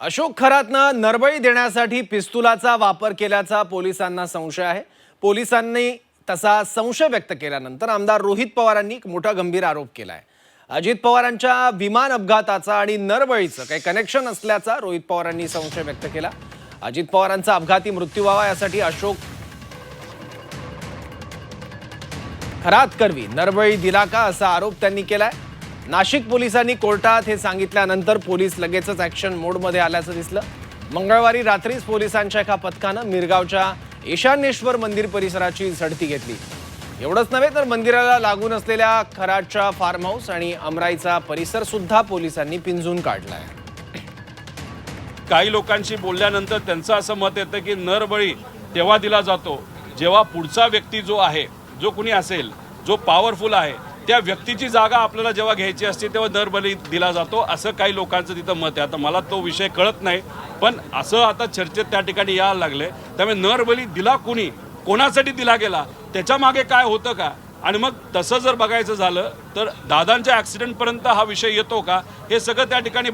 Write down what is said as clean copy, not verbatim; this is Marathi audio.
अशोक खरातनं नरबळी देण्यासाठी पिस्तुलाचा वापर केल्याचा पोलिसांना संशय आहे। पोलिसांनी तसा संशय व्यक्त केल्यानंतर आमदार रोहित पवारांनी एक मोठा गंभीर आरोप केलाय। अजित पवारांच्या विमान अपघाताचा आणि नरबळीचं काही कनेक्शन असल्याचा रोहित पवारांनी संशय व्यक्त केला। अजित पवारांचा अपघाती मृत्यू व्हावा यासाठी अशोक खरातकरवी नरबळी दिला का असा आरोप त्यांनी केलाय। नाशिक पोलिसांनी कोर्टात हे सांगितल्यानंतर पोलीस लगेचच ॲक्शन मोडमध्ये आल्याचं दिसलं। मंगळवारी रात्रीच पोलिसांच्या एका पथकानं मिरगावच्या ईशान्येश्वर मंदिर परिसराची झडती घेतली। एवढंच नव्हे तर मंदिराला लागून असलेल्या खराटच्या फार्म हाऊस आणि अमराईचा परिसर सुद्धा पोलिसांनी पिंजून काढलाय। काही लोकांशी बोलल्यानंतर त्यांचं असं मत येतं की नरबळी तेव्हा दिला जातो जेव्हा पुढचा व्यक्ती जो आहे, जो कुणी असेल, जो पॉवरफुल आहे, त्या व्यक्तीची जागा आपल्याला जेव्हा घ्यायची असते तेव्हा नरबळी दिला जातो असं काही लोकांचं तिथं मत आहे। आता मला तो विषय कळत नाही, पण असं आता चर्चेत त्या ठिकाणी यायला लागले। त्यामुळे नरबळी दिला कुणी, कोणासाठी दिला गेला, त्याच्या मागे काय होतं का, आणि मग तसं जर बघायचं झालं तर दादांच्या ॲक्सिडेंटपर्यंत हा विषय येतो का, हे सगळं त्या ठिकाणी